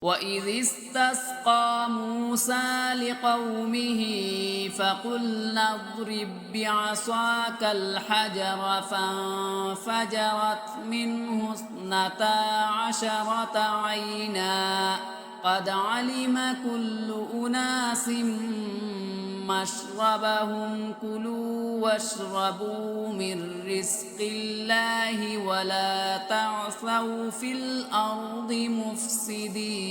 وَإِذِ اسْتَسْقَىٰ مُوسَىٰ لِقَوْمِهِ فَقُلْنَا اضْرِب بِّعَصَاكَ الْحَجَرَ فَانفَجَرَتْ مِنْهُ اثْنَتَا عَشْرَةَ عَيْنًا ۖ قَدْ عَلِمَ كُلُّ أُنَاسٍ مَّشْرَبَهُمْ ۖ كُلُوا وَاشْرَبُوا مِن رِّزْقِ اللَّهِ وَلَا تَعْثَوْا فِي الْأَرْضِ مُفْسِدِينَ۔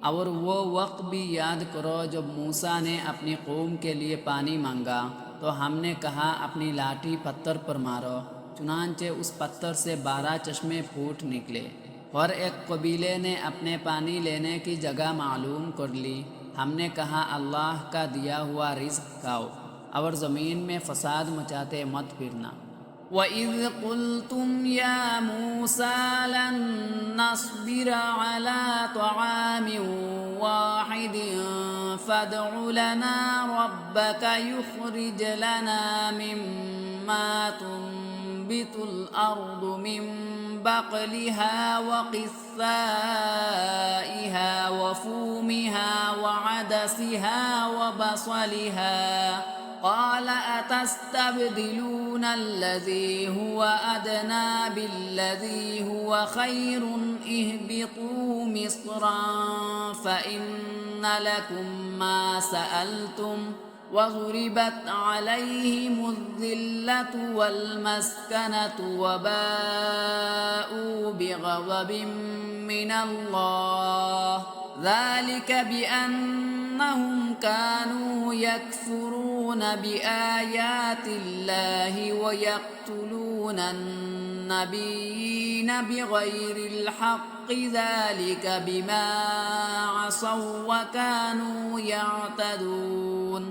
اور وہ وقت بھی یاد کرو جب موسیٰ نے اپنی قوم کے لیے پانی مانگا تو ہم نے کہا اپنی لاٹھی پتھر پر مارو، چنانچہ اس پتھر سے 12 چشمے پھوٹ نکلے۔ اور ایک قبیلے نے اپنے پانی لینے کی جگہ معلوم کر لی، ہم نے کہا اللہ کا دیا ہوا رزق کھاؤ اور زمین میں فساد مچاتے مت پھرنا۔ وَإِذْ قُلْتُمْ يَا مُوسَىٰ لَن نَّصْبِرَ عَلَىٰ طَعَامٍ وَاحِدٍ فَادْعُ لَنَا رَبَّكَ يُخْرِجْ لَنَا مِمَّا تُنبِتُ الْأَرْضُ مِن بَقْلِهَا وَقِثَّائِهَا وَفُومِهَا وَعَدَسِهَا وَبَصَلِهَا قَالَ أَتَسْتَبْدِلُونَ الَّذِي هُوَ أَدْنَىٰ بِالَّذِي هُوَ خَيْرٌ اهْبِطُوا مِصْرًا فَإِنَّ لَكُم مَّا سَأَلْتُمْ وَضُرِبَتْ عَلَيْهِمُ الذِّلَّةُ وَالْمَسْكَنَةُ وَبَاءُوا بِغَضَبٍ مِّنَ اللَّهِ ذَلِكَ بِأَنَّهُمْ كَانُوا يَكْفُرُونَ بِآيَاتِ اللَّهِ وَيَقْتُلُونَ النَّبِيِّينَ بِغَيْرِ الْحَقِّ ذَلِكَ بِمَا عَصَوا وَكَانُوا يَعْتَدُونَ۔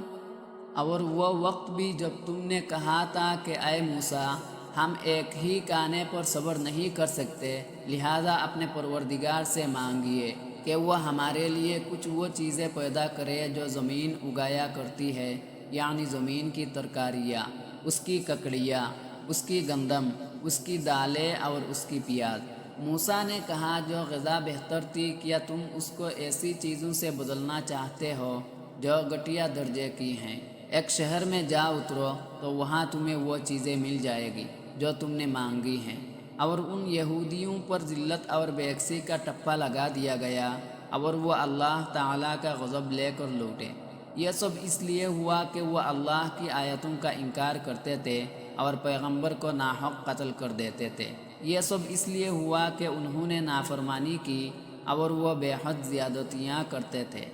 اور وہ وقت بھی جب تم نے کہا تھا کہ اے موسیٰ ہم ایک ہی کانے پر صبر نہیں کر سکتے، لہذا اپنے پروردگار سے مانگیے کہ وہ ہمارے لیے کچھ وہ چیزیں پیدا کرے جو زمین اگایا کرتی ہے، یعنی زمین کی ترکاریاں، اس کی ککڑیاں، اس کی گندم، اس کی دالیں اور اس کی پیاز۔ موسیٰ نے کہا جو غذا بہتر تھی، کیا تم اس کو ایسی چیزوں سے بدلنا چاہتے ہو جو گھٹیا درجے کی ہیں؟ ایک شہر میں جا اترو تو وہاں تمہیں وہ چیزیں مل جائے گی جو تم نے مانگی ہیں۔ اور ان یہودیوں پر ذلت اور بے یکسی کا ٹپا لگا دیا گیا اور وہ اللہ تعالیٰ کا غضب لے کر لوٹے۔ یہ سب اس لیے ہوا کہ وہ اللہ کی آیتوں کا انکار کرتے تھے اور پیغمبر کو ناحق قتل کر دیتے تھے۔ یہ سب اس لیے ہوا کہ انہوں نے نافرمانی کی اور وہ بے حد زیادتیاں کرتے تھے۔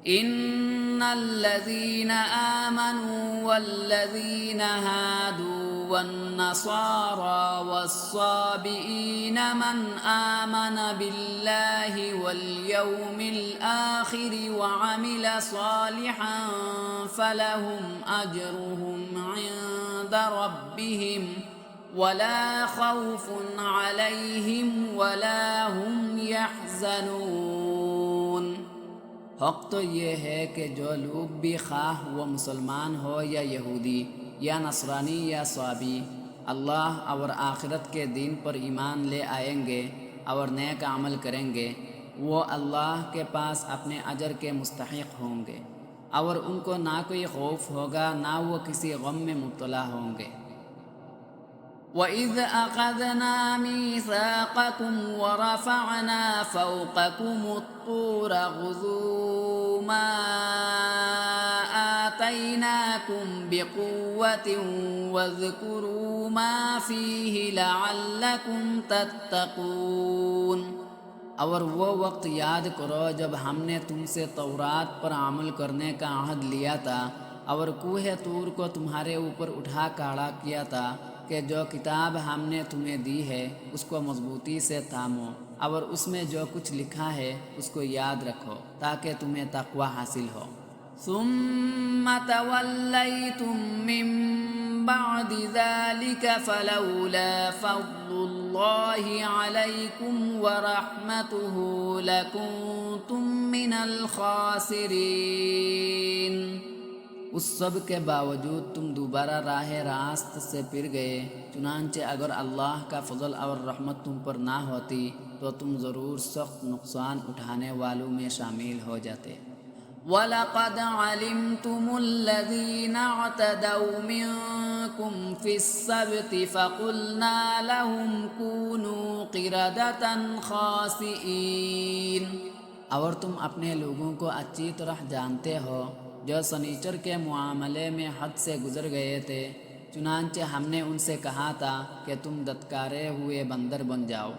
ان الذين آمنوا والذين هادوا والنصارى والصابئين من آمن بالله واليوم الآخر وعمل صالحا فلهم أجرهم عند ربهم ولا خوف عليهم ولا هم يحزنون۔ حق تو یہ ہے کہ جو لوگ بھی خواہ وہ مسلمان ہو یا یہودی یا نصرانی یا صابی، اللہ اور آخرت کے دین پر ایمان لے آئیں گے اور نیک عمل کریں گے، وہ اللہ کے پاس اپنے اجر کے مستحق ہوں گے اور ان کو نہ کوئی خوف ہوگا نہ وہ کسی غم میں مبتلا ہوں گے۔ وَإِذْ أَخَذْنَا مِيثَاقَكُمْ وَرَفَعْنَا فَوْقَكُمُ الطُّورَ خُذُوا مَا آتَيْنَاكُمْ بِقُوَّةٍ وَاذْكُرُوا مَا فِيهِ لَعَلَّكُمْ تَتَّقُونَ۔ اور وہ وقت یاد کرو جب ہم نے تم سے تورات پر عمل کرنے کا عہد لیا تھا اور کوہ طور کو تمہارے اوپر اٹھا کھڑا کیا تھا کہ جو کتاب ہم نے تمہیں دی ہے اس کو مضبوطی سے تھامو اور اس میں جو کچھ لکھا ہے اس کو یاد رکھو تاکہ تمہیں تقوی حاصل ہو۔ ثم تولیتم من بعد ذلك فلولا فضل اللہ علیکم ورحمتہ لکنتم من الخاسرین۔ اس سب کے باوجود تم دوبارہ راہ راست سے پھر گئے، چنانچہ اگر اللہ کا فضل اور رحمت تم پر نہ ہوتی تو تو تم ضرور سخت نقصان اٹھانے والوں میں شامل ہو جاتے۔ وَلَقَدْ عَلِمْتُمُ الَّذِينَ اعْتَدَوْا مِنْكُمْ فِي السَّبْتِ فَقُلْنَا لَهُمْ كُونُوا قِرَدَةً خَاسِئِينَ۔ اور تم اپنے لوگوں کو اچھی طرح جانتے ہو جو سنیچر کے معاملے میں حد سے گزر گئے تھے، چنانچہ ہم نے ان سے کہا تھا کہ تم دتکارے ہوئے بندر بن جاؤ۔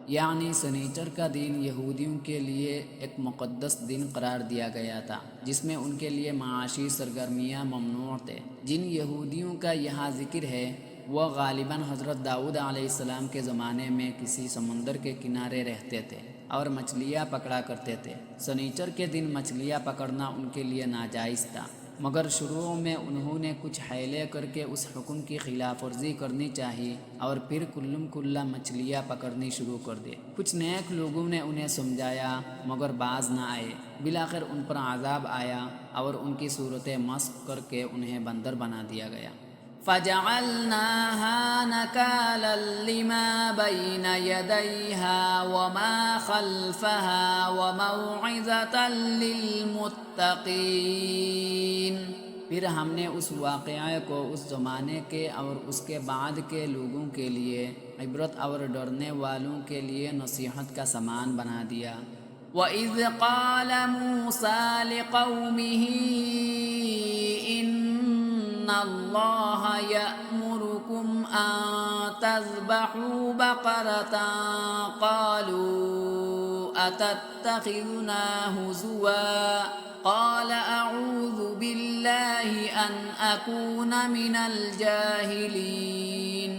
یعنی سنیچر کا دن یہودیوں کے لیے ایک مقدس دن قرار دیا گیا تھا جس میں ان کے لیے معاشی سرگرمیاں ممنوع تھے۔ جن یہودیوں کا یہاں ذکر ہے وہ غالباً حضرت داؤد علیہ السلام کے زمانے میں کسی سمندر کے کنارے رہتے تھے اور مچھلیاں پکڑا کرتے تھے۔ سنیچر کے دن مچھلیاں پکڑنا ان کے لیے ناجائز تھا، مگر شروع میں انہوں نے کچھ حیلے کر کے اس حکم کی خلاف ورزی کرنی چاہی اور پھر کلم کلا مچھلیاں پکڑنی شروع کر دی۔ کچھ نیک لوگوں نے انہیں سمجھایا مگر باز نہ آئے۔ بالآخر ان پر عذاب آیا اور ان کی صورتیں مسخ کر کے انہیں بندر بنا دیا گیا۔ فَجَعَلْنَاهَا نَكَالًا لِمَا بَيْنَ يَدَيْهَا وَمَا خَلْفَهَا وَمَوْعِظَةً لِّلْمُتَّقِينَ۔ پھر ہم نے اس واقعے کو اس زمانے کے اور اس کے بعد کے لوگوں کے لیے عبرت اور ڈرنے والوں کے لیے نصیحت کا سامان بنا دیا۔ وَإِذْ قَالَ مُوسَىٰ لِقَوْمِهِ إِنَّ اللَّهَ يَأْمُرُكُمْ أَن تَذْبَحُوا بَقَرَةً قَالُوا أَتَتَّخِذُنَا هُزُوًا قَالَ أَعُوذُ بِاللَّهِ أَنْ أَكُونَ مِنَ الْجَاهِلِينَ۔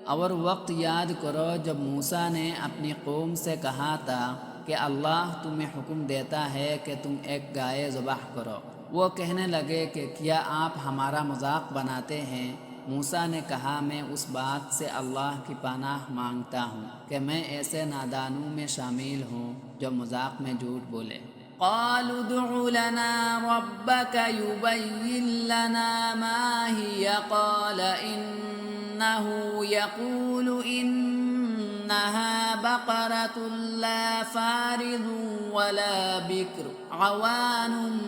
اور وقت یاد کرو جب موسیٰ نے اپنی قوم سے کہا تھا کہ اللہ تمہیں حکم دیتا ہے کہ تم ایک گائے ذبح کرو۔ وہ کہنے لگے کہ کیا آپ ہمارا مذاق بناتے ہیں؟ موسیٰ نے کہا میں اس بات سے اللہ کی پناہ مانگتا ہوں کہ میں ایسے نادانوں میں شامل ہوں جو مذاق میں جھوٹ بولے۔ قالوا ادع لنا ربك يبين لنا ما هي قال إنه يقول إنها بقرة لا فارض ولا بكر عوان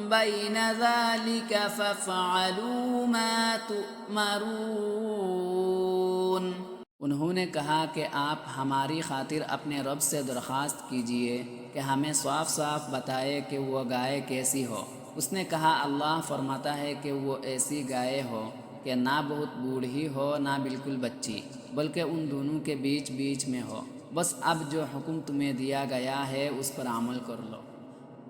بين ذلك فافعلوا ما تؤمرون۔ انہوں نے کہا کہ آپ ہماری خاطر اپنے رب سے درخواست کیجئے کہ ہمیں صاف صاف بتائے کہ وہ گائے کیسی ہو۔ اس نے کہا اللہ فرماتا ہے کہ وہ ایسی گائے ہو کہ نہ بہت بوڑھی ہو نہ بالکل بچی، بلکہ ان دونوں کے بیچ بیچ میں ہو۔ بس اب جو حکم تمہیں دیا گیا ہے اس پر عمل کر لو۔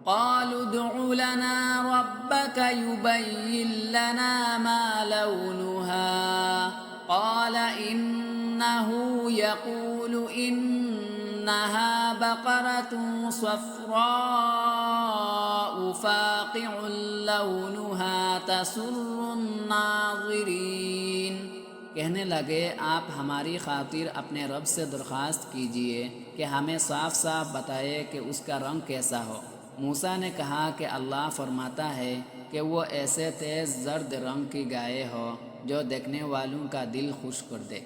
قالوا ادع لنا ربك يبين لنا ما لونها قال إنه يقول إنها بقرة صفراء فاقع لونها تسر الناظرين۔ کہنے لگے آپ ہماری خاطر اپنے رب سے درخواست کیجئے کہ ہمیں صاف صاف بتائے کہ اس کا رنگ کیسا ہو۔ موسیٰ نے کہا کہ اللہ فرماتا ہے کہ وہ ایسے تیز زرد رنگ کی گائے ہو جو دیکھنے والوں کا دل خوش کر دے۔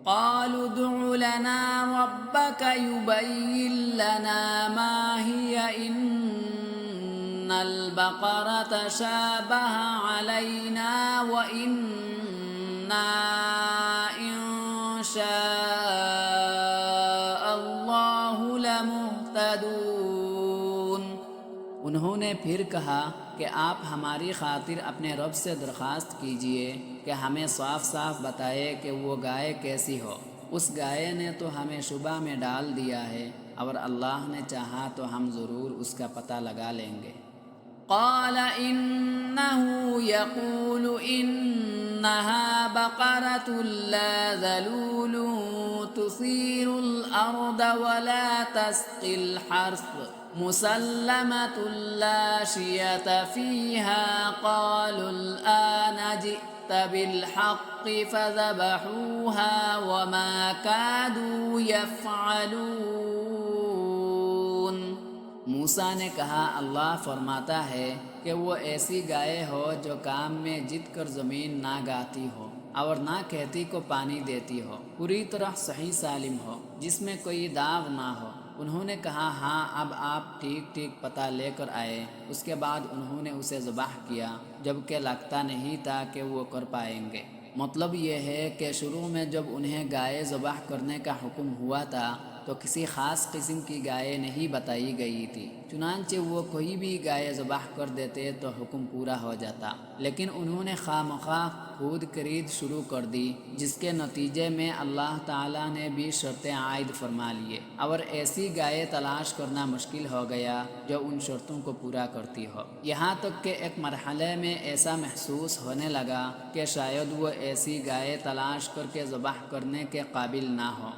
قالوا ادع لنا ربك يبين لنا ما هي إن البقرة شابه علينا وإنا إن شاء الله لمهتدون۔ انہوں نے پھر کہا کہ آپ ہماری خاطر اپنے رب سے درخواست کیجئے کہ ہمیں صاف صاف بتائے کہ وہ گائے کیسی ہو۔ اس گائے نے تو ہمیں شبہ میں ڈال دیا ہے اور اللہ نے چاہا تو ہم ضرور اس کا پتہ لگا لیں گے۔ قال إنه يقول إنها بقرة لا ذلول تثير الأرض ولا تسقي الحرث مسلمة لا شية فيها قالوا الآن جئت بالحق فذبحوها وما كادوا يفعلون۔ موسیٰ نے کہا اللہ فرماتا ہے کہ وہ ایسی گائے ہو جو کام میں جت کر زمین نہ گاتی ہو اور نہ کھیتی کو پانی دیتی ہو، پوری طرح صحیح سالم ہو۔ جس میں کوئی داغ نہ ہو۔ انہوں نے کہا ہاں اب آپ ٹھیک ٹھیک پتہ لے کر آئے۔ اس کے بعد انہوں نے اسے ذبح کیا جبکہ لگتا نہیں تھا کہ وہ کر پائیں گے۔ مطلب یہ ہے کہ شروع میں جب انہیں گائے ذبح کرنے کا حکم ہوا تھا تو کسی خاص قسم کی گائے نہیں بتائی گئی تھی، چنانچہ وہ کوئی بھی گائے ذبح کر دیتے تو حکم پورا ہو جاتا، لیکن انہوں نے خواہ مخواہ خود خرید شروع کر دی، جس کے نتیجے میں اللہ تعالیٰ نے بھی شرطیں عائد فرما لیے، اور ایسی گائے تلاش کرنا مشکل ہو گیا جو ان شرطوں کو پورا کرتی ہو، یہاں تک کہ ایک مرحلے میں ایسا محسوس ہونے لگا کہ شاید وہ ایسی گائے تلاش کر کے ذبح کرنے کے قابل نہ ہو۔